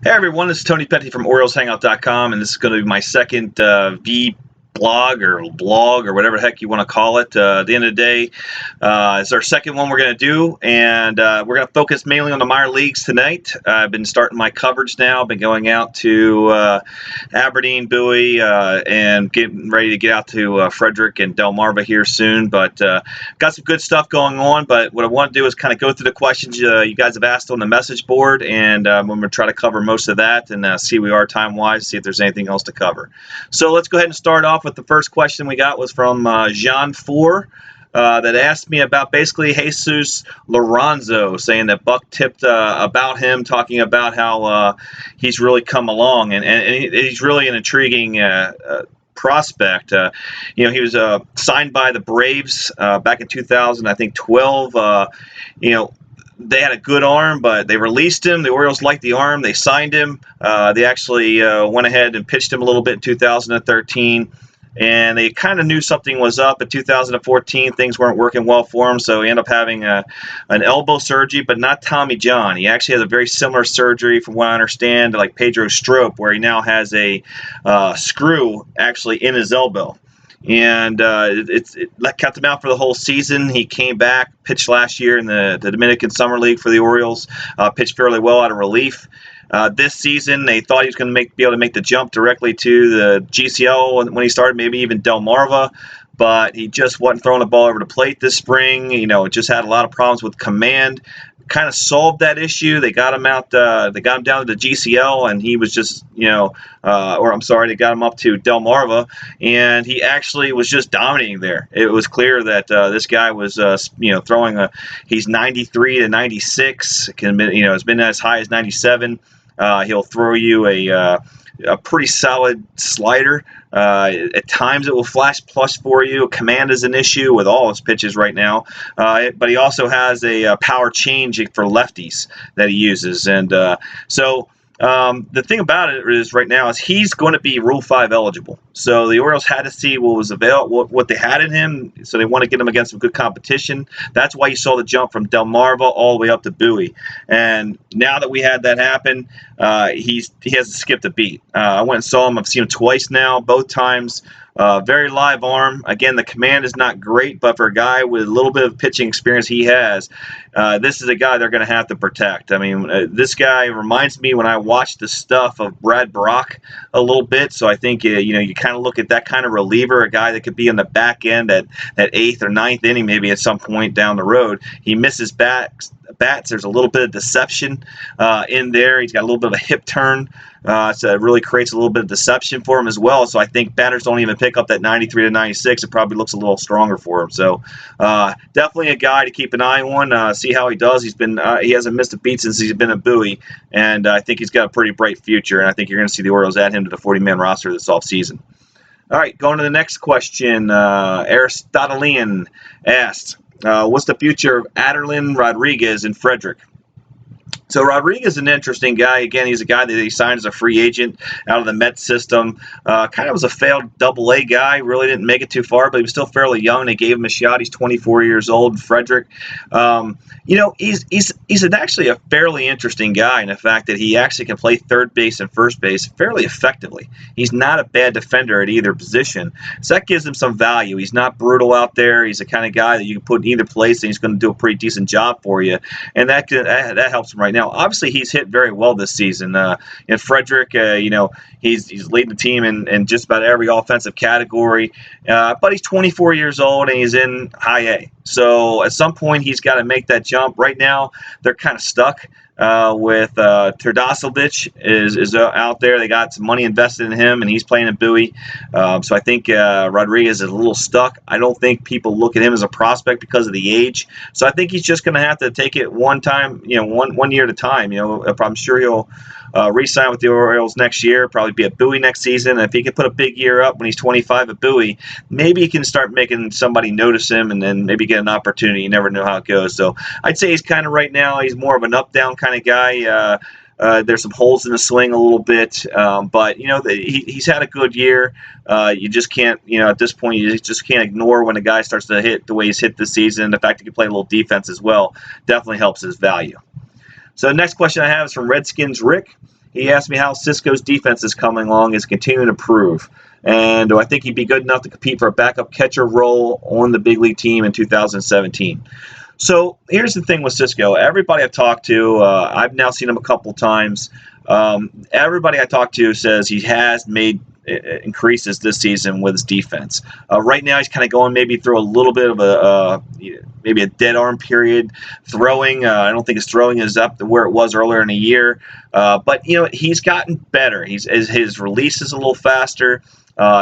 Hey everyone, this is Tony Pente from OriolesHangout.com, and this is going to be my second blog or whatever the heck you want to call it. At the end of the day, it's our second one we're going to do, and we're going to focus mainly on the minor leagues tonight. I've been starting my coverage now. I've been going out to Aberdeen, Bowie, and getting ready to get out to Frederick and Delmarva here soon. But got some good stuff going on. But what I want to do is kind of go through the questions you guys have asked on the message board, and I'm going to try to cover most of that and see where we are time-wise, see if there's anything else to cover. So let's go ahead and start off with the first question we got was from Jean 4 that asked me about basically Jesus Lorenzo, saying that Buck tipped about him, talking about how he's really come along, and he's really an intriguing prospect. He was signed by the Braves back in 2000, I think 12. They had a good arm, but they released him. The Orioles liked the arm. They signed him. They actually went ahead and pitched him a little bit in 2013. And they kind of knew something was up in 2014. Things weren't working well for him, so he ended up having an elbow surgery, but not Tommy John. He actually has a very similar surgery, from what I understand, like Pedro Strop, where he now has a screw actually in his elbow. And it kept him out for the whole season. He came back, pitched last year in the Dominican Summer League for the Orioles, pitched fairly well out of relief. This season, they thought he was going to be able to make the jump directly to the GCL when he started, maybe even Delmarva, but he just wasn't throwing the ball over the plate this spring. Just had a lot of problems with command. Kind of solved that issue. They got him out. They got him down to the GCL, and he was just, they got him up to Delmarva, and he actually was just dominating there. It was clear that this guy was, throwing he's 93 to 96. It's been as high as 97. He'll throw you a pretty solid slider. At times it will flash plus for you. Command is an issue with all his pitches right now. But he also has a power change for lefties that he uses. And the thing about it is right now is he's going to be Rule 5 eligible. So the Orioles had to see what was available, what they had in him. So they want to get him against some good competition. That's why you saw the jump from Delmarva all the way up to Bowie. And now that we had that happen, he hasn't skipped a beat. I went and saw him. I've seen him twice now, both times. Very live arm. Again, the command is not great, but for a guy with a little bit of pitching experience he has, this is a guy they're going to have to protect. I mean, this guy reminds me when I watched the stuff of Brad Brock a little bit. So I think you kind of look at that kind of reliever, a guy that could be in the back end at 8th or 9th inning, maybe at some point down the road. He misses bats. There's a little bit of deception in there. He's got a little bit of a hip turn. So it really creates a little bit of deception for him as well. So I think batters don't even pick up that 93 to 96. It probably looks a little stronger for him. So definitely a guy to keep an eye on, see how he does. He hasn't missed a beat since he's been at Bowie, and I think he's got a pretty bright future, and I think you're going to see the Orioles add him to the 40-man roster this offseason. All right, going to the next question. Aristotelian asked, what's the future of Aderlin Rodriguez in Frederick? So Rodriguez is an interesting guy. Again, he's a guy that he signed as a free agent out of the Mets system. Kind of was a failed Double-A guy. Really didn't make it too far, but he was still fairly young. They gave him a shot. He's 24 years old in Frederick. He's actually a fairly interesting guy in the fact that he actually can play third base and first base fairly effectively. He's not a bad defender at either position, so that gives him some value. He's not brutal out there. He's the kind of guy that you can put in either place, and he's going to do a pretty decent job for you, and that helps him right now. Obviously, he's hit very well this season. In Frederick, he's leading the team in just about every offensive category. But he's 24 years old and he's in high A. So at some point, he's got to make that jump. Right now, they're kind of stuck with Terdosovich is out there. They got some money invested in him, and he's playing in Bowie. So I think Rodriguez is a little stuck. I don't think people look at him as a prospect because of the age. So I think he's just going to have to take it one year at a time. I'm sure he'll re-sign with the Orioles next year, probably be at Bowie next season. And if he can put a big year up when he's 25 at Bowie, maybe he can start making somebody notice him and then maybe get an opportunity. You never know how it goes. So I'd say he's kind of right now, he's more of an up-down kind of guy. There's some holes in the swing a little bit, but he's had a good year. You just can't, at this point, you just can't ignore when a guy starts to hit the way he's hit this season. The fact that he can play a little defense as well definitely helps his value. So the next question I have is from Redskins Rick. He asked me how Cisco's defense is coming along, is continuing to improve, and do I think he'd be good enough to compete for a backup catcher role on the big league team in 2017. So here's the thing with Cisco. Everybody I've talked to, I've now seen him a couple times. Everybody I talked to says he has made increases this season with his defense. Right now, he's kind of going maybe through a little bit of maybe a dead arm period. Throwing, I don't think his throwing is up to where it was earlier in the year, but he's gotten better. His release is a little faster.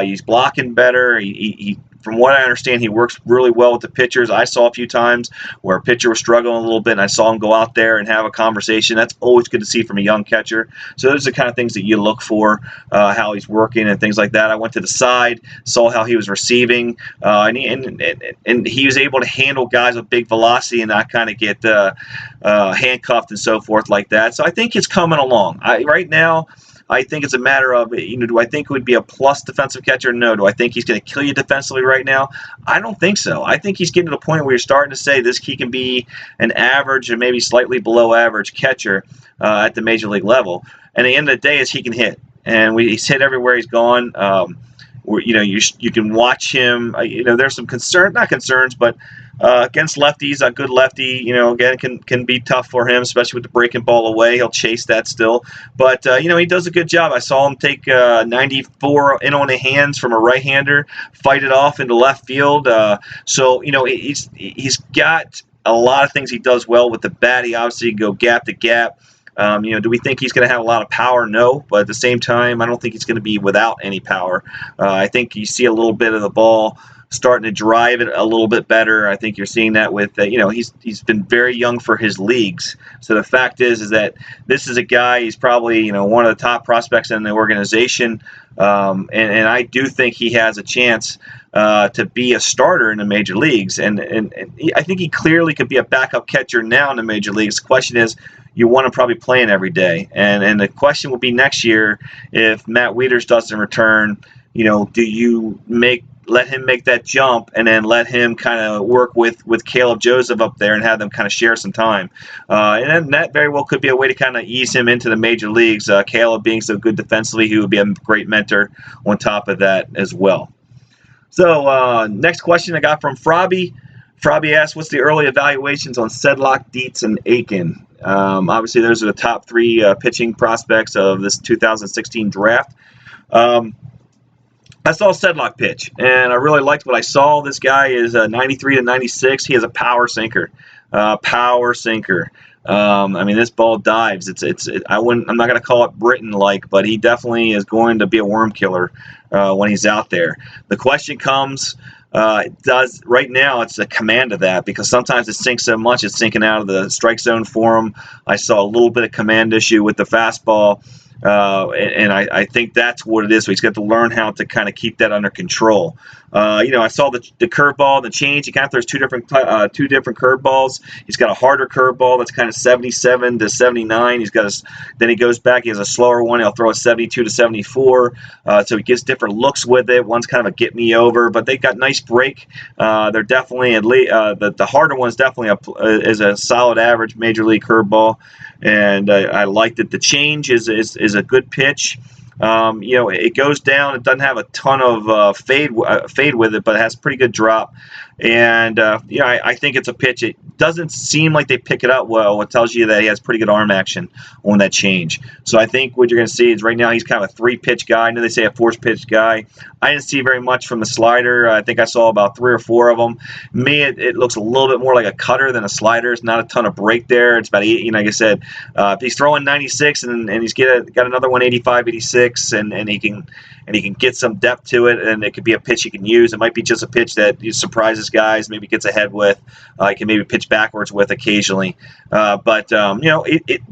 He's blocking better. He from what I understand, he works really well with the pitchers. I saw a few times where a pitcher was struggling a little bit, and I saw him go out there and have a conversation. That's always good to see from a young catcher. So those are the kind of things that you look for, how he's working and things like that. I went to the side, saw how he was receiving, and he was able to handle guys with big velocity and not kind of get handcuffed and so forth like that. So I think it's coming along. Right now, I think it's a matter of, do I think it would be a plus defensive catcher? No. Do I think he's going to kill you defensively right now? I don't think so. I think he's getting to the point where you're starting to say he can be an average or maybe slightly below average catcher at the major league level. And at the end of the day, he can hit. And he's hit everywhere he's gone. You can watch him. There's some not concerns, but against lefties, a good lefty, again, can be tough for him, especially with the breaking ball away. He'll chase that still. But, he does a good job. I saw him take 94 in on the hands from a right-hander, fight it off into left field. He's got a lot of things he does well with the bat. He obviously can go gap to gap. Do we think he's going to have a lot of power? No, but at the same time, I don't think he's going to be without any power. I think you see a little bit of the ball starting to drive it a little bit better. I think you're seeing that with, he's been very young for his leagues. So the fact is that this is a guy, he's probably, one of the top prospects in the organization. And I do think he has a chance to be a starter in the major leagues. And I think he clearly could be a backup catcher now in the major leagues. The question is, you want him probably playing every day. And the question will be next year, if Matt Wieters doesn't return, do you let him make that jump and then let him kind of work with Caleb Joseph up there and have them kind of share some time. And then that very well could be a way to kind of ease him into the major leagues. Caleb being so good defensively, he would be a great mentor on top of that as well. So next question I got from Frobby. Frobby asked, what's the early evaluations on Sedlock, Dietz, and Aiken? Obviously, those are the top three pitching prospects of this 2016 draft. I saw Sedlock pitch, and I really liked what I saw. This guy is 93 to 96. He has a power sinker. This ball dives. I'm not going to call it Britain-like, but he definitely is going to be a worm killer when he's out there. The question comes, right now it's a command of that, because sometimes it sinks so much it's sinking out of the strike zone for him. I saw a little bit of command issue with the fastball. And I think that's what it is. So he's got to learn how to kind of keep that under control. I saw the curveball, the change. He kind of throws two different curveballs. He's got a harder curveball that's kind of 77 to 79. Then he goes back. He has a slower one. He'll throw a 72 to 74. So he gets different looks with it. One's kind of a get me over, but they got nice break. They're definitely the harder one's definitely is a solid average major league curveball. And I like that the change is a good pitch. It goes down. It doesn't have a ton of fade with it, but it has pretty good drop. And I think it's a pitch. It doesn't seem like they pick it up well. It tells you that he has pretty good arm action on that change. So I think what you're going to see is right now he's kind of a 3-pitch guy. I know they say a 4-pitch guy. I didn't see very much from the slider. I think I saw about 3 or 4 of them. Me, it looks a little bit more like a cutter than a slider. It's not a ton of break there. It's about 8. Like I said, if he's throwing 96 and he's got another one 85, 86, and he can get some depth to it, and it could be a pitch he can use. It might be just a pitch that surprises guys, maybe gets ahead with. He can maybe pitch backwards with occasionally. But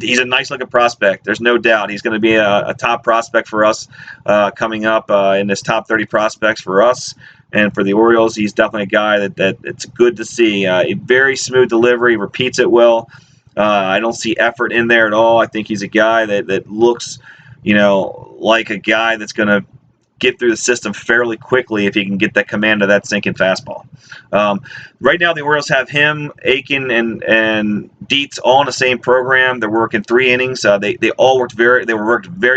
he's a nice-looking prospect. There's no doubt he's going to be a top prospect for us coming up in this top 30 prospects for us. And for the Orioles, he's definitely a guy that it's good to see. A very smooth delivery, repeats it well. I don't see effort in there at all. I think he's a guy that looks, like a guy that's going to get through the system fairly quickly if he can get that command of that sinking fastball. Right now, the Orioles have him, Aiken, and Dietz all in the same program. They're working 3 innings. They all worked very,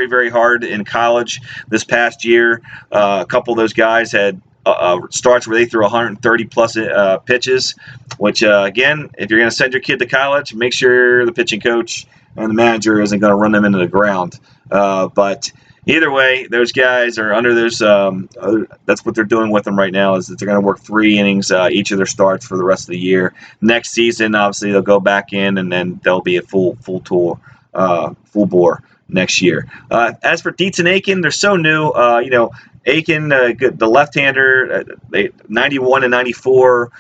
very hard in college this past year. A couple of those guys had starts where they threw 130 plus pitches, which again, if you're going to send your kid to college, make sure the pitching coach and the manager isn't going to run them into the ground. But either way, those guys are under those. That's what they're doing with them right now. Is that they're going to work 3 innings each of their starts for the rest of the year. Next season, obviously, they'll go back in, and then they'll be a full bore next year. As for Dietz and Aiken, they're so new. Aiken, the left-hander, 91 and 94,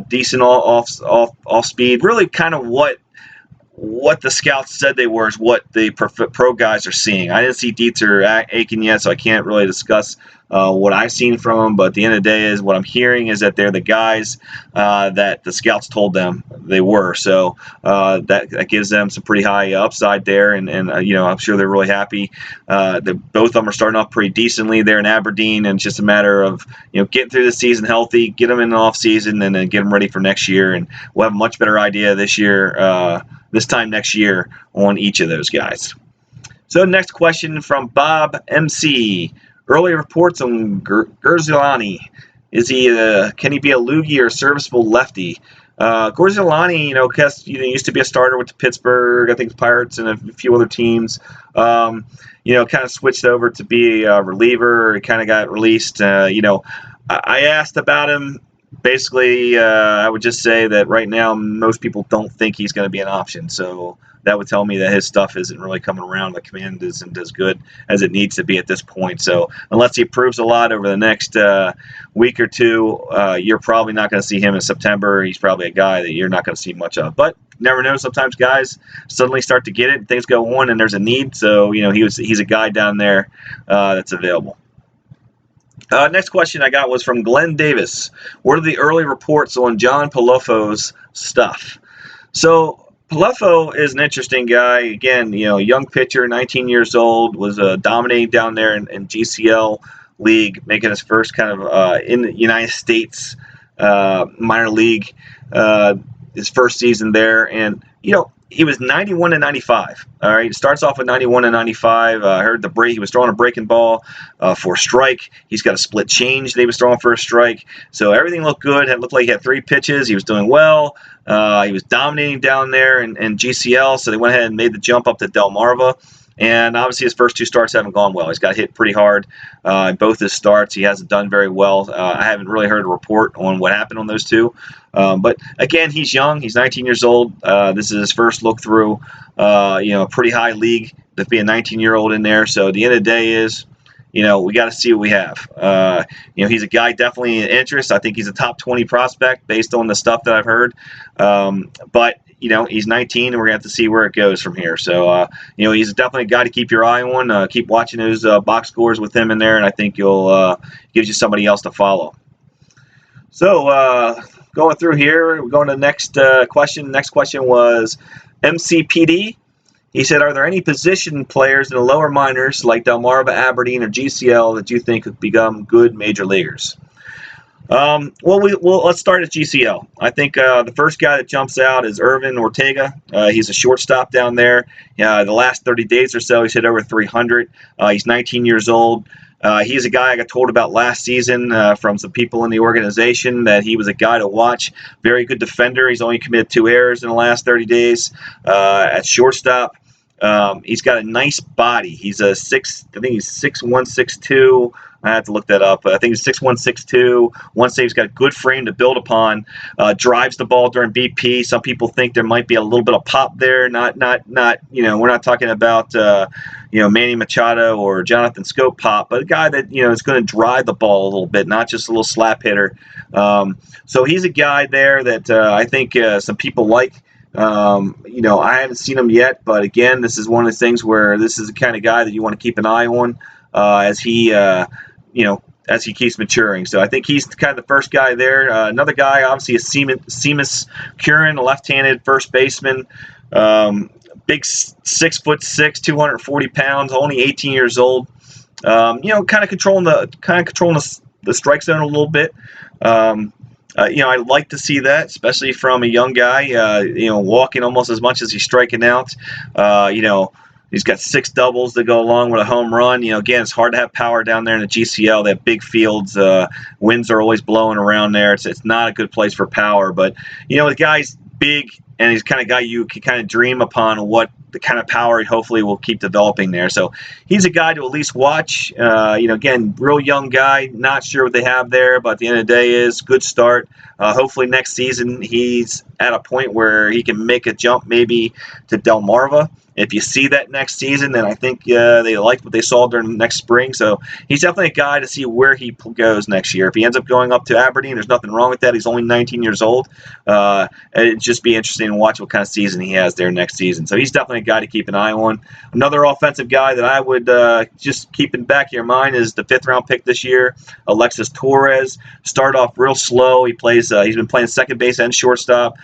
decent off speed. Really, kind of what the scouts said they were is what the pro guys are seeing. I didn't see Dietz or Aiken yet, so I can't really discuss what I've seen from them. But at the end of the day, is what I'm hearing is that they're the guys that the scouts told them they were. So that gives them some pretty high upside there, and I'm sure they're really happy. Both of them are starting off pretty decently there in Aberdeen, and it's just a matter of getting through the season healthy, get them in the off season, and then get them ready for next year. And we'll have a much better idea this time next year on each of those guys. So next question from Bob MC. Early reports on Gorzelani. Can he be a loogie or a serviceable lefty? Gorzelani, used to be a starter with the Pittsburgh, I think the Pirates, and a few other teams. Kind of switched over to be a reliever. He kind of got released. I asked about him. Basically, I would just say that right now most people don't think he's going to be an option. So that would tell me that his stuff isn't really coming around. The command isn't as good as it needs to be at this point. So unless he proves a lot over the next week or two, you're probably not going to see him in September. He's probably a guy that you're not going to see much of. But never know. Sometimes guys suddenly start to get it, things go on, and there's a need. So he's a guy down there that's available. Next question I got was from Glenn Davis. What are the early reports on John Palofo's stuff? So Palofo is an interesting guy. Again, young pitcher, 19 years old, was dominating down there in GCL league, making his first kind of in the United States minor league, his first season there. And, he was 91 and 95. All right, he starts off with 91 and 95. I heard he was throwing a breaking ball for a strike. He's got a split change that he was throwing for a strike. So everything looked good. It looked like he had 3 pitches. He was doing well. He was dominating down there in GCL. So they went ahead and made the jump up to Delmarva. And obviously his first 2 starts haven't gone well. He's got hit pretty hard in both his starts. He hasn't done very well. I haven't really heard a report on what happened on those 2. But again, he's young. He's 19 years old. This is his first look through, a pretty high league to be a 19-year-old in there. So at the end of the day is, we got to see what we have. He's a guy definitely in interest. I think he's a top 20 prospect based on the stuff that I've heard. But he's 19, and we're going to have to see where it goes from here. So, he's definitely a guy to keep your eye on. Keep watching those box scores with him in there, and I think gives you somebody else to follow. So, going through here, we're going to the next question. Next question was MCPD. He said, are there any position players in the lower minors like Delmarva, Aberdeen, or GCL that you think could become good major leaguers? Let's start at GCL. I think the first guy that jumps out is Irvin Ortega. He's a shortstop down there. The last 30 days or so, he's hit over 300. He's 19 years old. He's a guy I got told about last season from some people in the organization that he was a guy to watch. Very good defender. He's only committed 2 errors in the last 30 days at shortstop. He's got a nice body. He's I think he's 6'1", 6'2". I have to look that up. I think he's 6'1", 6'2". One say he's got a good frame to build upon. Drives the ball during BP. Some people think there might be a little bit of pop there. Not. We're not talking about Manny Machado or Jonathan Scope pop, but a guy that is going to drive the ball a little bit, not just a little slap hitter. So he's a guy there that I think some people like. I haven't seen him yet, but again, this is one of the things where this is the kind of guy that you want to keep an eye on as he keeps maturing. So I think he's kind of the first guy there. Another guy, obviously, is Seamus Curran, a left-handed first baseman. Big 6'6", 240 pounds, only 18 years old. kind of controlling the strike zone a little bit. I like to see that, especially from a young guy. Walking almost as much as he's striking out. He's got 6 doubles to go along with a home run. Again, it's hard to have power down there in the GCL. They have big fields. Winds are always blowing around there. It's not a good place for power. But, the guy's big, and he's the kind of guy you can kind of dream upon what the kind of power he hopefully will keep developing there. So he's a guy to at least watch. Again, real young guy. Not sure what they have there, but at the end of the day is good start. Hopefully next season he's at a point where he can make a jump maybe to Delmarva. If you see that next season, then I think they liked what they saw during next spring. So he's definitely a guy to see where he goes next year. If he ends up going up to Aberdeen, there's nothing wrong with that. He's only 19 years old. It'd just be interesting to watch what kind of season he has there next season. So he's definitely a guy to keep an eye on. Another offensive guy that I would just keep in the back of your mind is the 5th-round pick this year, Alexis Torres. Started off real slow. He's been playing second base and shortstop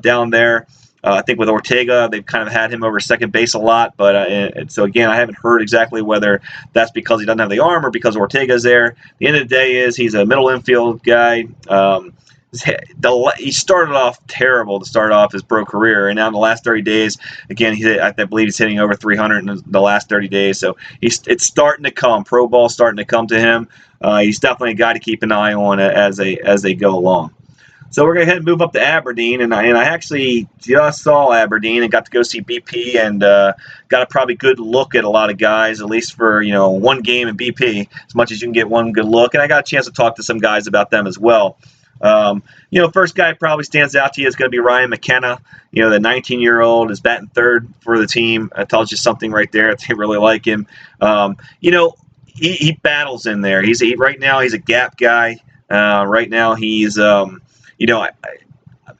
down there. I think with Ortega, they've kind of had him over second base a lot. But so, again, I haven't heard exactly whether that's because he doesn't have the arm or because Ortega's there. At the end of the day he's a middle infield guy. He started off terrible to start off his pro career, and now in the last 30 days, again, I believe he's hitting over 300 in the last 30 days. So it's starting to come. Pro ball's starting to come to him. He's definitely a guy to keep an eye on as they go along. So we're going to head and move up to Aberdeen, and I actually just saw Aberdeen and got to go see BP and got a probably good look at a lot of guys, at least for one game in BP, as much as you can get one good look. And I got a chance to talk to some guys about them as well. First guy probably stands out to you is going to be Ryan McKenna. The 19-year-old is batting third for the team. That tells you something right there. They really like him. He battles in there. Right now he's a gap guy. Right now he's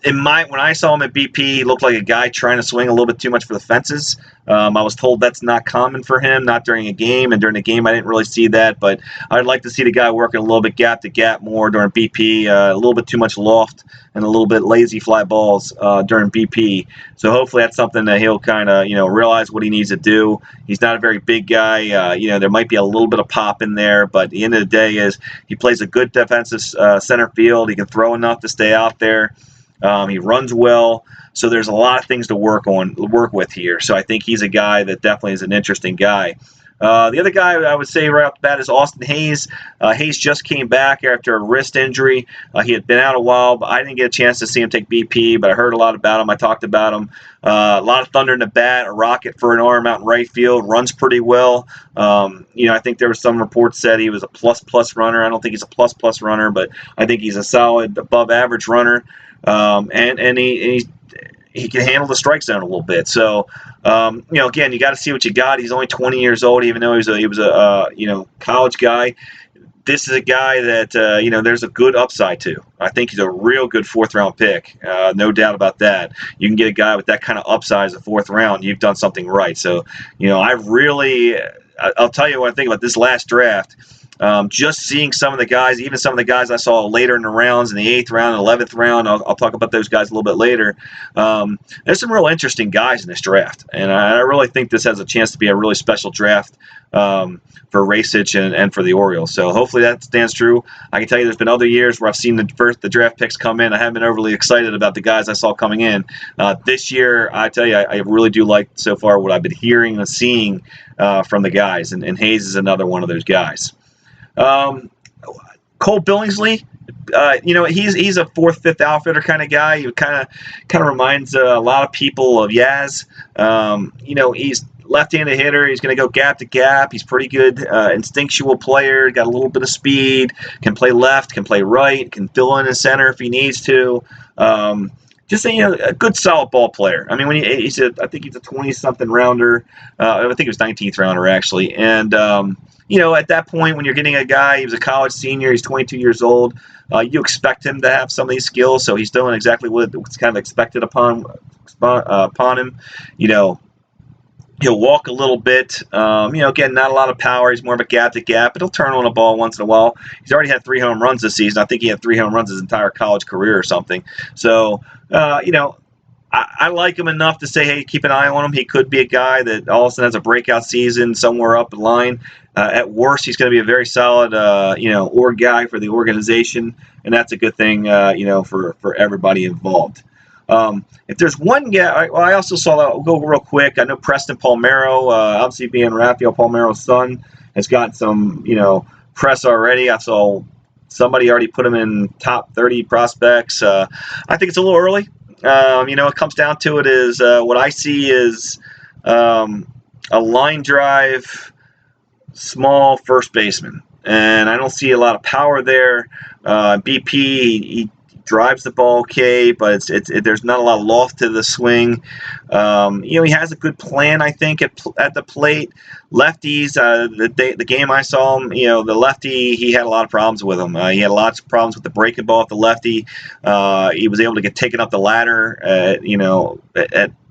when I saw him at BP, he looked like a guy trying to swing a little bit too much for the fences. I was told that's not common for him, not during a game, and during the game I didn't really see that, but I'd like to see the guy working a little bit gap to gap more during BP, a little bit too much loft and a little bit lazy fly balls during BP. So hopefully that's something that he'll kind of realize what he needs to do. He's not a very big guy. There might be a little bit of pop in there, but at the end of the day is he plays a good defensive center field. He can throw enough to stay out there. He runs well, so there's a lot of things to work with here. So I think he's a guy that definitely is an interesting guy. The other guy I would say right off the bat is Austin Hayes. Hayes just came back after a wrist injury. He had been out a while, but I didn't get a chance to see him take BP, but I heard a lot about him. I talked about him. A lot of thunder in the bat, a rocket for an arm out in right field, runs pretty well. I think there was some reports said he was a plus runner. I don't think he's a plus runner, but I think he's a solid above average runner. And he can handle the strike zone a little bit. So, again, you got to see what you got. He's only 20 years old, even though he was a college guy. This is a guy that there's a good upside to. I think he's a real good 4th-round pick, no doubt about that. You can get a guy with that kind of upside as a 4th round, you've done something right. So, I'll tell you what I think about this last draft. Just seeing some of the guys, even some of the guys I saw later in the rounds, in the 8th round, 11th round, I'll talk about those guys a little bit later. There's some real interesting guys in this draft, and I really think this has a chance to be a really special draft for Racich and for the Orioles. So hopefully that stands true. I can tell you there's been other years where I've seen the draft picks come in. I haven't been overly excited about the guys I saw coming in. This year, I tell you, I really do like so far what I've been hearing and seeing from the guys, and Hayes is another one of those guys. Cole Billingsley, he's a 4th, 5th outfielder kind of guy. He kind of reminds a lot of people of Yaz. He's left-handed hitter. He's going to go gap to gap. He's pretty good, instinctual player. Got a little bit of speed. Can play left. Can play right. Can fill in center if he needs to. Just a good solid ball player. I mean, I think he's a 20-something rounder. I think it was 19th rounder actually, and. At that point, when you're getting a guy, he was a college senior, he's 22 years old, you expect him to have some of these skills, so he's doing exactly what's kind of expected upon him. He'll walk a little bit. Again, not a lot of power. He's more of a gap-to-gap, but he'll turn on a ball once in a while. He's already had 3 home runs this season. I think he had 3 home runs his entire college career or something. So, I like him enough to say, hey, keep an eye on him. He could be a guy that all of a sudden has a breakout season somewhere up the line. At worst, he's going to be a very solid, org guy for the organization, and that's a good thing, for everybody involved. If there's one guy, I also saw that. I'll go real quick. I know Preston Palmeiro, obviously being Rafael Palmeiro's son, has got some, press already. I saw somebody already put him in top 30 prospects. I think it's a little early. It comes down to it is what I see is a line drive, small first baseman, and I don't see a lot of power there. BP, he drives the ball okay, but there's not a lot of loft to the swing. He has a good plan, I think, at the plate. Lefties, the game I saw him, the lefty, he had a lot of problems with him. He had lots of problems with the breaking ball at the lefty. He was able to get taken up the ladder, at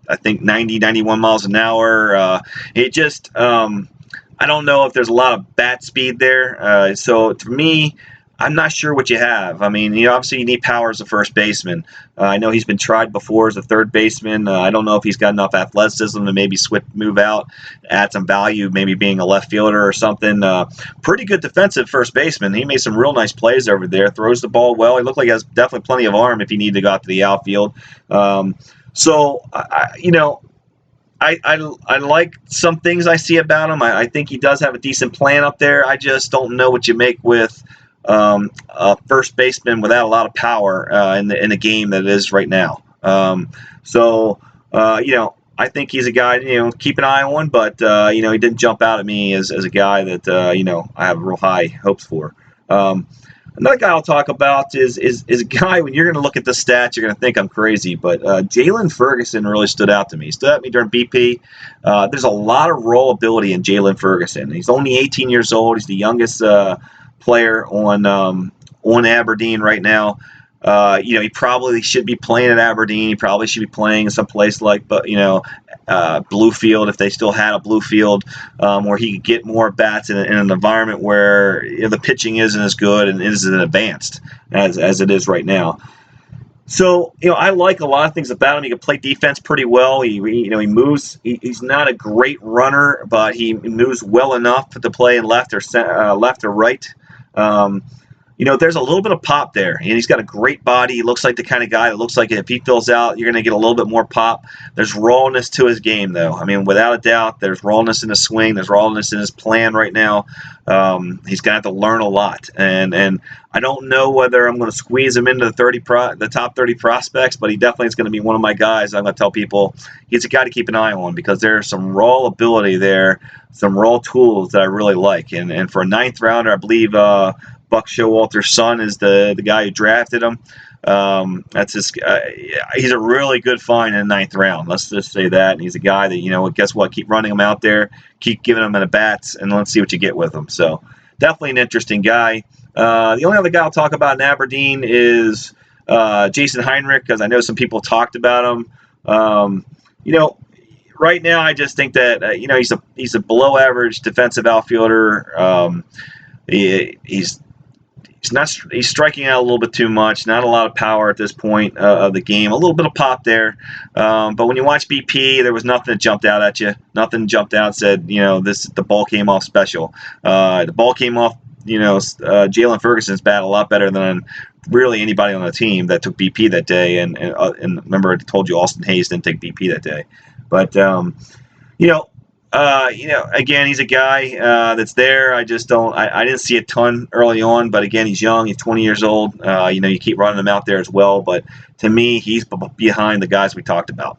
I think 90, 91 miles an hour. It just, I don't know if there's a lot of bat speed there. So for me, I'm not sure what you have. I mean, obviously you need power as a first baseman. I know he's been tried before as a third baseman. I don't know if he's got enough athleticism to maybe move out, add some value, maybe being a left fielder or something. Pretty good defensive first baseman. He made some real nice plays over there, throws the ball well. He looked like he has definitely plenty of arm if he needed to go out to the outfield. I like some things I see about him. I think he does have a decent plan up there. I just don't know what you make with a first baseman without a lot of power in the game that it is right now. I think he's a guy, keep an eye on, but, he didn't jump out at me as a guy that, I have real high hopes for. Another guy I'll talk about is a guy, when you're going to look at the stats, you're going to think I'm crazy, but Jalen Ferguson really stood out to me. He stood out to me during BP. There's a lot of rollability in Jalen Ferguson. He's only 18 years old. He's the youngest player on Aberdeen right now. He probably should be playing at Aberdeen. He probably should be playing in some place like, Bluefield, if they still had a Bluefield, where he could get more bats in an environment where the pitching isn't as good and isn't advanced as it is right now. So, I like a lot of things about him. He can play defense pretty well. He moves. He's not a great runner, but he moves well enough to play in left or right. There's a little bit of pop there, and he's got a great body. He looks like the kind of guy that looks like if he fills out, you're going to get a little bit more pop. There's rawness to his game, though. I mean, without a doubt, there's rawness in his swing. There's rawness in his plan right now. He's going to have to learn a lot, and I don't know whether I'm going to squeeze him into the top 30 prospects, but he definitely is going to be one of my guys. I'm going to tell people he's a guy to keep an eye on because there's some raw ability there, some raw tools that I really like. And for a 9th rounder, I believe Buck Showalter's son is the guy who drafted him. He's a really good find in the 9th round. Let's just say that. And he's a guy that, guess what? Keep running him out there, keep giving him at bats, and let's see what you get with him. So definitely an interesting guy. The only other guy I'll talk about in Aberdeen is Jason Heinrich, because I know some people talked about him. Right now I just think that he's a below average defensive outfielder. He's striking out a little bit too much. Not a lot of power at this point of the game. A little bit of pop there, but when you watch BP, there was nothing that jumped out at you. Nothing jumped out and said, the ball came off special. The ball came off, Jalen Ferguson's bat a lot better than really anybody on the team that took BP that day. And remember, I told you Austin Hayes didn't take BP that day, but again, he's a guy that's there. I just don't. I didn't see a ton early on, but again, he's young. He's 20 years old. You keep running him out there as well. But to me, he's behind the guys we talked about.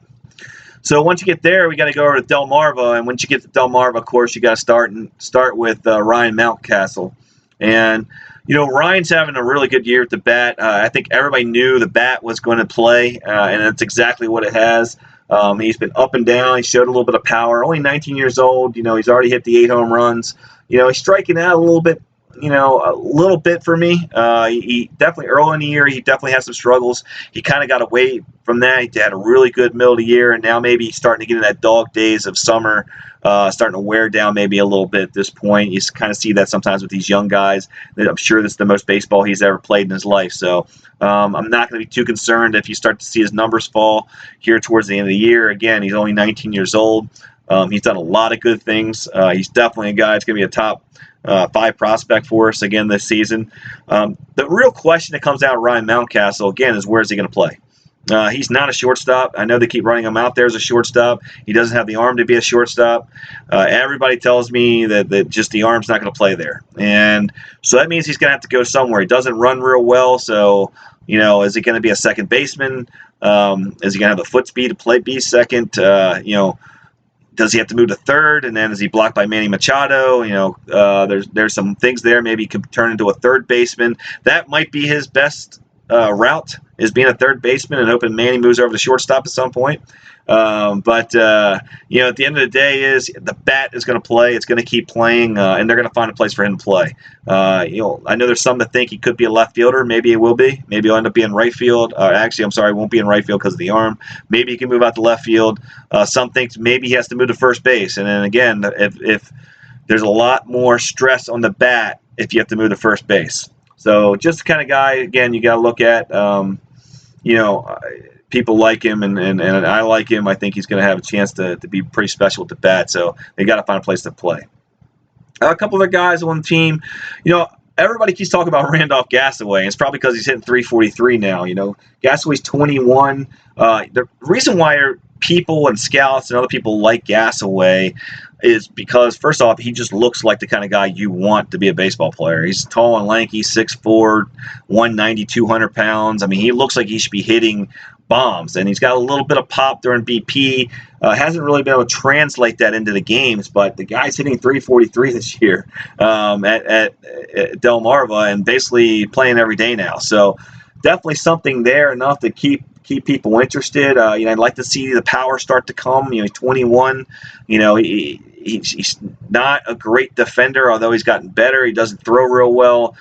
So once you get there, we got to go over to Delmarva, and once you get to Delmarva, of course, you got to start with Ryan Mountcastle, and Ryan's having a really good year at the bat. I think everybody knew the bat was going to play, and that's exactly what it has. He's been up and down. He showed a little bit of power. Only 19 years old. He's already hit the 8 home runs. He's striking out a little bit a little bit for me. He definitely early in the year, he definitely had some struggles. He kind of got away from that. He had a really good middle of the year, and now maybe he's starting to get in that dog days of summer, starting to wear down maybe a little bit at this point. You kind of see that sometimes with these young guys. I'm sure this is the most baseball he's ever played in his life. So I'm not going to be too concerned if you start to see his numbers fall here towards the end of the year. Again, he's only 19 years old. He's done a lot of good things. He's definitely a guy that's going to be a top 5 prospect for us again this season. The real question that comes out of Ryan Mountcastle, again, is where is he going to play? He's not a shortstop. I know they keep running him out there as a shortstop. He doesn't have the arm to be a shortstop. Everybody tells me that just the arm's not going to play there. And so that means he's going to have to go somewhere. He doesn't run real well, so, is he going to be a second baseman? Is he going to have the foot speed to be second? Does he have to move to third, and then is he blocked by Manny Machado? There's some things there. Maybe he could turn into a third baseman. That might be his best route, is being a third baseman and hoping Manny moves over to shortstop at some point. But at the end of the day, is the bat is going to play. It's going to keep playing, and they're going to find a place for him to play. I know there's some that think he could be a left fielder. Maybe he will be. Maybe he'll end up being right field. Actually, I'm sorry, he won't be in right field because of the arm. Maybe he can move out to left field. Some think maybe he has to move to first base. And then again, if there's a lot more stress on the bat if you have to move to first base. So just the kind of guy, again, you got to look at. People like him, and I like him. I think he's going to have a chance to be pretty special with the bat. So they got to find a place to play. A couple other guys on the team. Everybody keeps talking about Randolph Gasaway, and it's probably because he's hitting 343 now. Gasaway's 21. The reason why people and scouts and other people like Gasaway is because, first off, he just looks like the kind of guy you want to be a baseball player. He's tall and lanky, 6'4", 190, 200 pounds. I mean, he looks like he should be hitting bombs, and he's got a little bit of pop during BP. Hasn't really been able to translate that into the games, but the guy's hitting 343 this year at Delmarva and basically playing every day now. So definitely something there, enough to keep people interested. I'd like to see the power start to come. He's 21. He's not a great defender, although he's gotten better. He doesn't throw real well.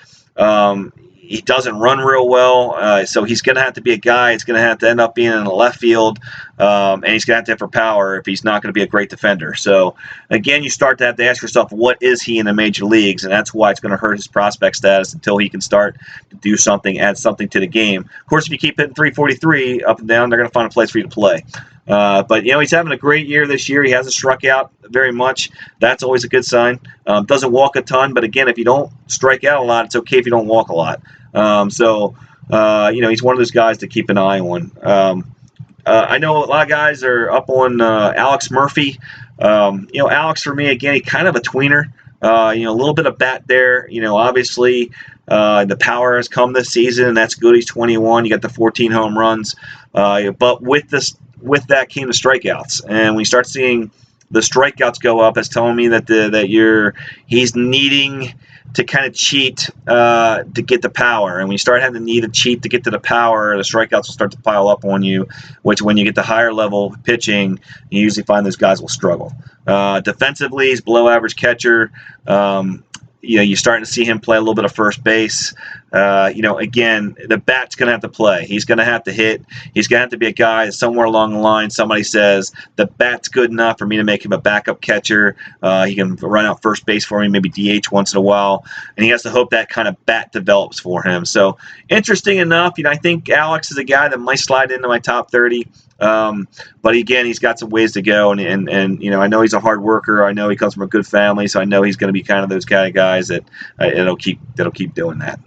He doesn't run real well, so he's going to have to be a guy. It's going to have to end up being in the left field, and he's going to have for power if he's not going to be a great defender. So, again, you start to have to ask yourself, what is he in the major leagues? And that's why it's going to hurt his prospect status until he can start to do something, add something to the game. Of course, if you keep hitting 343 up and down, they're going to find a place for you to play. But he's having a great year this year. He hasn't struck out very much. That's always a good sign. Doesn't walk a ton, but again, if you don't strike out a lot, it's okay if you don't walk a lot. He's one of those guys to keep an eye on. I know a lot of guys are up on Alex Murphy. Alex, for me, again, he's kind of a tweener. A little bit of bat there. Obviously, the power has come this season, and that's good. He's 21. You got the 14 home runs. But with that came the strikeouts, and when you start seeing the strikeouts go up, that's telling me that he's needing to kind of cheat to get the power. And when you start having to need to cheat to get to the power, the strikeouts will start to pile up on you, which when you get to higher level pitching, you usually find those guys will struggle. Defensively, he's below average catcher. You're starting to see him play a little bit of first base. Again, the bat's going to have to play. He's going to have to hit. He's going to have to be a guy somewhere along the line. Somebody says the bat's good enough for me to make him a backup catcher. He can run out first base for me, maybe DH once in a while. And he has to hope that kind of bat develops for him. So interesting enough. I think Alex is a guy that might slide into my top 30. But again, he's got some ways to go, and I know he's a hard worker. I know he comes from a good family, so I know he's going to be kind of those kind of guys that'll keep doing that.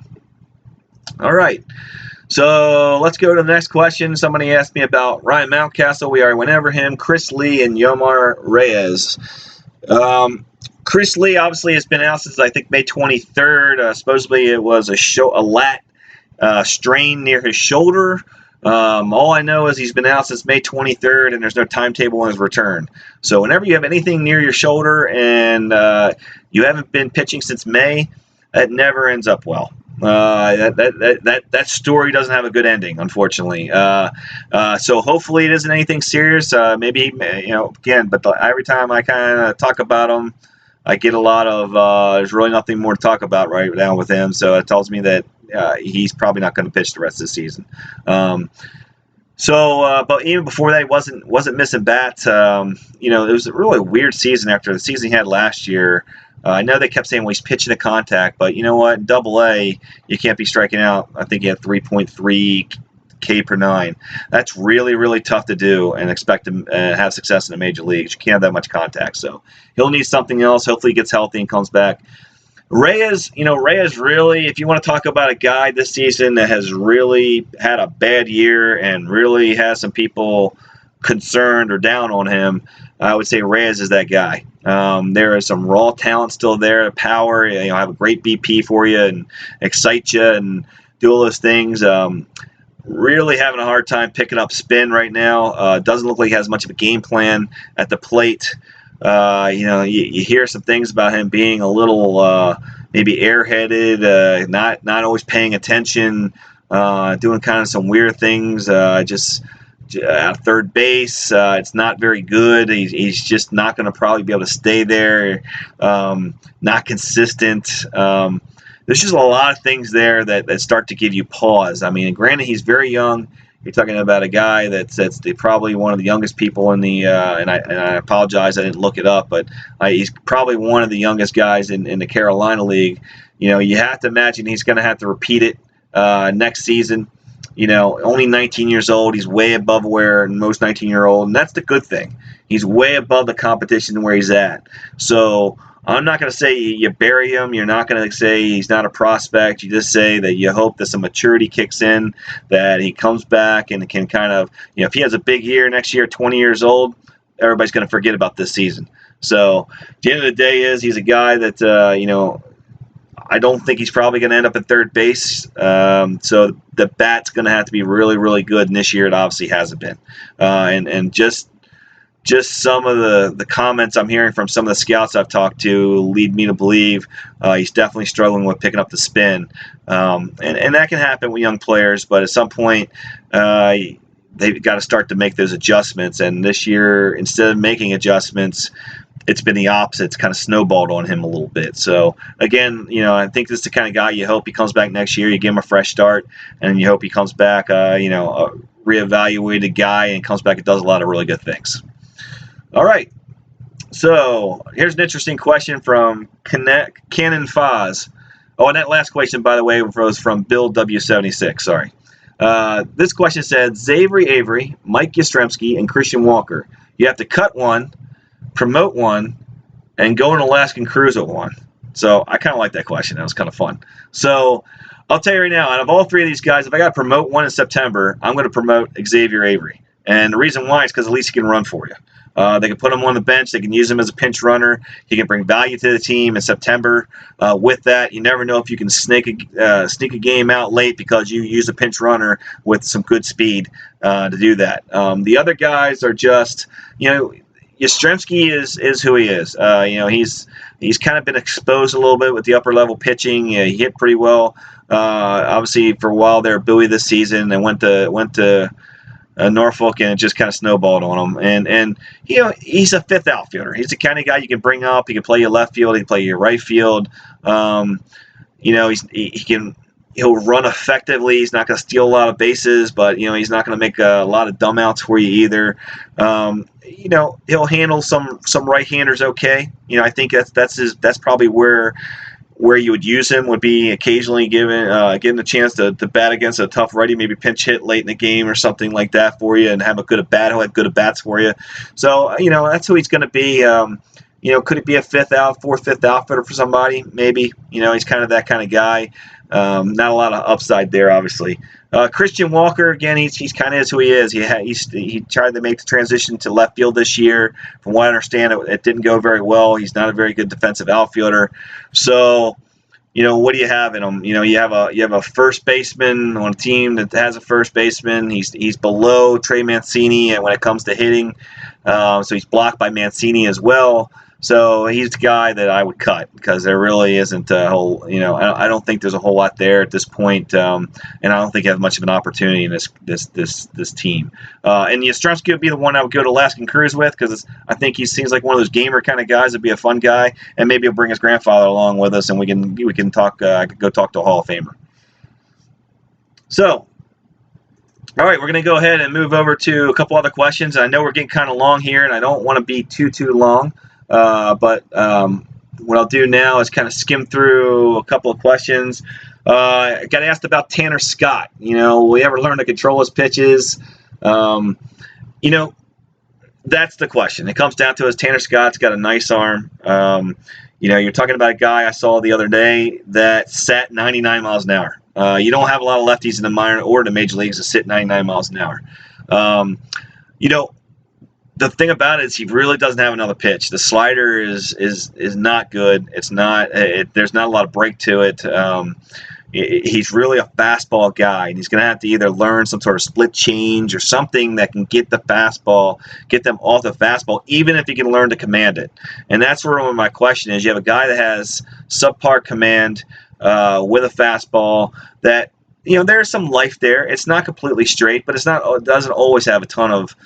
All right, so let's go to the next question. Somebody asked me about Ryan Mountcastle. We already went over him. Chris Lee and Yomar Reyes. Chris Lee obviously has been out since I think May 23rd. Supposedly it was a lat strain near his shoulder. All I know is he's been out since May 23rd, and there's no timetable on his return. So whenever you have anything near your shoulder and you haven't been pitching since May, that never ends up well. That story doesn't have a good ending, unfortunately. So hopefully it isn't anything serious. Maybe again, but every time I kind of talk about him, I get a lot of there's really nothing more to talk about right now with him. So it tells me that he's probably not going to pitch the rest of the season. But even before that, he wasn't missing bats. It was a really weird season after the season he had last year. I know they kept saying, well, he's pitching to contact, but you know what? Double A, you can't be striking out. I think he had 3.3 K per nine. That's really, really tough to do and expect to have success in the major leagues. You can't have that much contact. So he'll need something else. Hopefully he gets healthy and comes back. Reyes really, if you want to talk about a guy this season that has really had a bad year and really has some people concerned or down on him, I would say Reyes is that guy. There is some raw talent still there, power, have a great BP for you and excite you and do all those things. Really having a hard time picking up spin right now. Doesn't look like he has much of a game plan at the plate. You hear some things about him being a little maybe airheaded, not always paying attention, doing kind of some weird things. Just at third base, it's not very good. He's just not going to probably be able to stay there. Not consistent. There's just a lot of things there that start to give you pause. I mean, granted, he's very young. You're talking about a guy that's probably one of the youngest people in the and I apologize I didn't look it up, but he's probably one of the youngest guys in the Carolina League. You have to imagine he's going to have to repeat it next season. Only 19 years old. He's way above where most 19-year-old, and that's the good thing. He's way above the competition where he's at. So I'm not going to say you bury him. You're not going to say he's not a prospect. You just say that you hope that some maturity kicks in, that he comes back and can kind of, if he has a big year next year, 20 years old, everybody's going to forget about this season. So at the end of the day he's a guy that, I don't think he's probably going to end up at third base. So the bat's going to have to be really, really good. And this year it obviously hasn't been. And just some of the comments I'm hearing from some of the scouts I've talked to lead me to believe he's definitely struggling with picking up the spin. And that can happen with young players, but at some point they've got to start to make those adjustments. And this year, instead of making adjustments, it's been the opposite. It's kind of snowballed on him a little bit. So, again, I think this is the kind of guy you hope he comes back next year. You give him a fresh start, and you hope he comes back, a reevaluated guy and comes back and does a lot of really good things. All right, so here's an interesting question from Canon Foz. Oh, and that last question, by the way, was from Bill W76. Sorry. This question said, Xavier Avery, Mike Yastrzemski, and Christian Walker. You have to cut one, promote one, and go on an Alaskan cruise with one. So I kind of like that question. That was kind of fun. So I'll tell you right now, out of all three of these guys, if I got to promote one in September, I'm going to promote Xavier Avery. And the reason why is because at least he can run for you. They can put him on the bench. They can use him as a pinch runner. He can bring value to the team in September. With that, you never know if you can sneak a game out late because you use a pinch runner with some good speed to do that. The other guys are just, Yastrzemski is who he is. He's kind of been exposed a little bit with the upper level pitching. He hit pretty well. Obviously, for a while there, Bowie this season, and went to Norfolk, and it just kind of snowballed on him. And he's a fifth outfielder. He's the kind of guy you can bring up. He can play your left field. He can play your right field. He'll run effectively. He's not going to steal a lot of bases, but he's not going to make a lot of dumb outs for you either. He'll handle some right-handers okay. I think that's probably where you would use him, would be occasionally given a chance to bat against a tough righty, maybe pinch hit late in the game or something like that for you, and have a good at bat. He'll have good at bats for you. So that's who he's going to be. Could it be a fifth outfitter for somebody? Maybe. He's kind of that kind of guy. Not a lot of upside there, obviously. Christian Walker, again, he's kind of is who he is. He tried to make the transition to left field this year. From what I understand, it didn't go very well. He's not a very good defensive outfielder. So, what do you have in him? You have a first baseman on a team that has a first baseman. He's below Trey Mancini when it comes to hitting. So he's blocked by Mancini as well. So he's the guy that I would cut because there really isn't a whole, I don't think there's a whole lot there at this point, and I don't think he has much of an opportunity in this team. And Yastrzemski would be the one I would go to Alaskan Cruise with because I think he seems like one of those gamer kind of guys. That'd be a fun guy, and maybe he'll bring his grandfather along with us, and we can talk. I could go talk to a Hall of Famer. So. All right, we're going to go ahead and move over to a couple other questions. I know we're getting kind of long here, and I don't want to be too long. But what I'll do now is kind of skim through a couple of questions. I got asked about Tanner Scott. Will he ever learn to control his pitches? That's the question. It comes down to is Tanner Scott's got a nice arm. You're talking about a guy I saw the other day that sat 99 miles an hour. You don't have a lot of lefties in the minor or the major leagues that sit 99 miles an hour. The thing about it is he really doesn't have another pitch. The slider is not good. It's not. There's not a lot of break to it. He's really a fastball guy, and he's going to have to either learn some sort of split change or something that can get them off the fastball, even if he can learn to command it. And that's where my question is. You have a guy that has subpar command with a fastball that, there's some life there. It's not completely straight, but it doesn't always have a ton of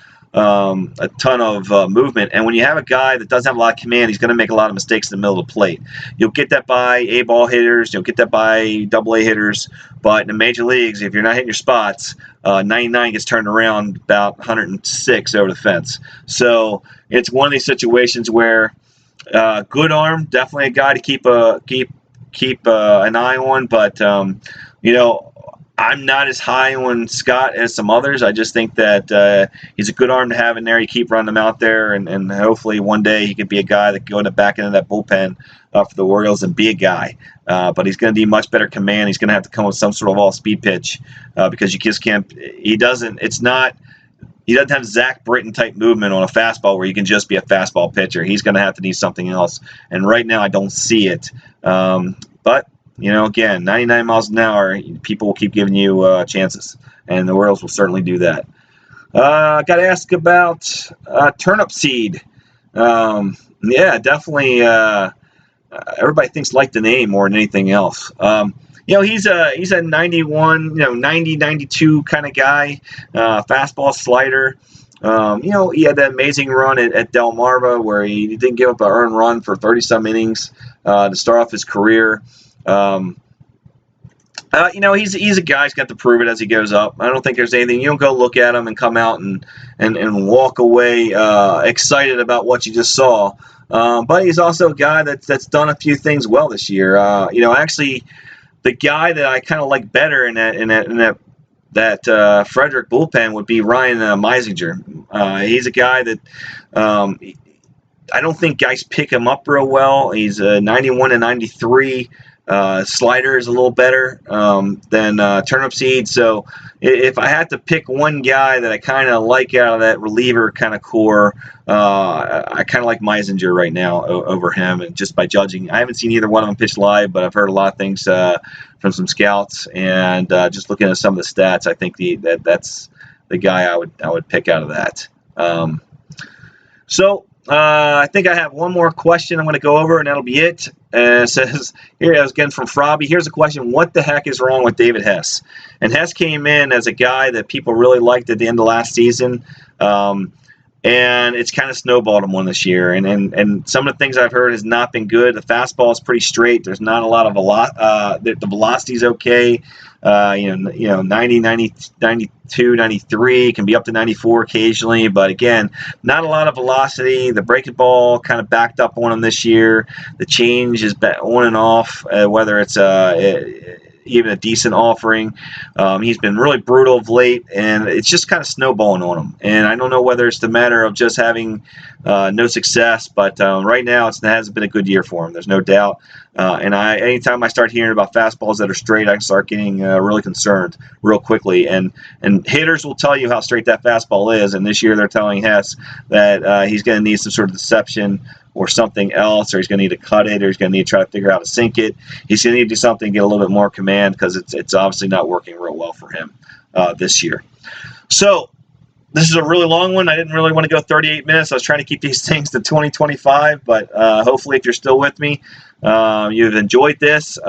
movement. And when you have a guy that doesn't have a lot of command, he's going to make a lot of mistakes in the middle of the plate. You'll get that by A-ball hitters. You'll get that by AA hitters. But in the major leagues, if you're not hitting your spots, 99 gets turned around about 106 over the fence. So it's one of these situations where good arm, definitely a guy to keep an eye on. But I'm not as high on Scott as some others. I just think that he's a good arm to have in there. You keep running him out there, and hopefully one day he could be a guy that can go in the back end of that bullpen for the Orioles and be a guy. But he's going to need much better command. He's going to have to come with some sort of all-speed pitch because you just can't. He doesn't have Zach Britton type movement on a fastball where you can just be a fastball pitcher. He's going to have to need something else. And right now I don't see it. But again, 99 miles an hour, people will keep giving you chances, and the Orioles will certainly do that. Got to ask about turnip seed. Yeah, definitely. Everybody thinks like the name more than anything else. He's a 91, 90, 92 kind of guy. Fastball, slider. He had that amazing run at Delmarva where he didn't give up an earned run for 30-some innings to start off his career. He's a guy who's got to prove it as he goes up. I don't think there's anything. You don't go look at him and come out and walk away excited about what you just saw. But he's also a guy that's done a few things well this year. Actually, the guy that I kind of like better in that Frederick bullpen would be Ryan Meisinger. He's a guy that I don't think guys pick him up real well. He's 91 and 93. Slider is a little better than turnip seed. So if I had to pick one guy that I kind of like out of that reliever kind of core, I kind of like Meisinger right now over him. And just by judging, I haven't seen either one of them pitch live, but I've heard a lot of things from some scouts. And just looking at some of the stats, I think that's the guy I would pick out of that. I think I have one more question I'm going to go over, and that'll be it. It says, here it is again from Frobby. Here's a question. What the heck is wrong with David Hess? And Hess came in as a guy that people really liked at the end of last season. And it's kind of snowballed him on this year. And some of the things I've heard has not been good. The fastball is pretty straight. There's not a lot of the velocity is okay. 90, 92, 93, can be up to 94 occasionally. But again, not a lot of velocity. The breaking ball kind of backed up on him this year. The change is on and off, whether it's even a decent offering. He's been really brutal of late, and it's just kind of snowballing on him. And I don't know whether it's the matter of just having no success, but right now it hasn't been a good year for him. There's no doubt. And anytime I start hearing about fastballs that are straight, I start getting really concerned real quickly. And hitters will tell you how straight that fastball is. And this year they're telling Hess that he's going to need some sort of deception or something else, or he's going to need to cut it, or he's going to need to try to figure out how to sink it. He's going to need to do something to get a little bit more command because it's obviously not working real well for him this year. So this is a really long one. I didn't really want to go 38 minutes. I was trying to keep these things to 20-25, but hopefully if you're still with me, you've enjoyed this.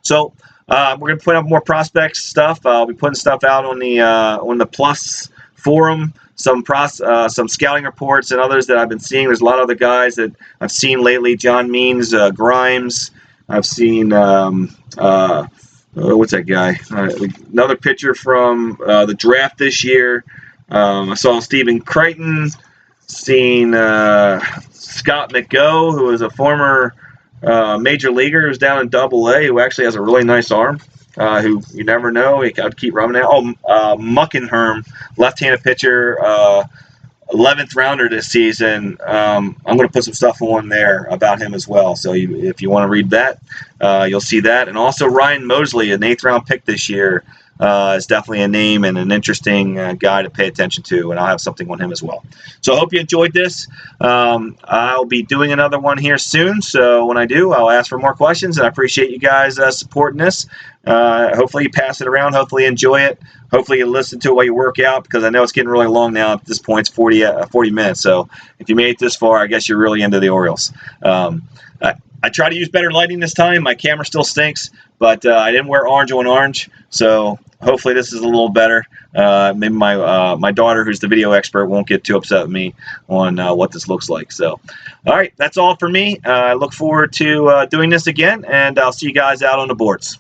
So we're going to put up more prospects stuff. I'll be putting stuff out on the Plus forum, some scouting reports and others that I've been seeing. There's a lot of other guys that I've seen lately. John Means, Grimes. I've seen what's that guy? Another pitcher from the draft this year. I saw Stephen Crichton, seen Scott McGough, who is a former major leaguer who's down in Double-A, who actually has a really nice arm, who you never know. I'd keep rubbing out. Muckenherm, left-handed pitcher, 11th rounder this season. I'm going to put some stuff on there about him as well. So if you want to read that, you'll see that. And also Ryan Mosley, an 8th round pick this year, is definitely a name and an interesting guy to pay attention to, and I'll have something on him as well. So I hope you enjoyed this. I'll be doing another one here soon, so when I do, I'll ask for more questions, and I appreciate you guys supporting this. Hopefully you pass it around. Hopefully you enjoy it. Hopefully you listen to it while you work out, because I know it's getting really long now. At this point, it's 40 minutes, so if you made it this far, I guess you're really into the Orioles. I try to use better lighting this time. My camera still stinks, but I didn't wear orange on orange, so hopefully this is a little better. Maybe my daughter, who's the video expert, won't get too upset with me on what this looks like. So, all right, that's all for me. I look forward to doing this again, and I'll see you guys out on the boards.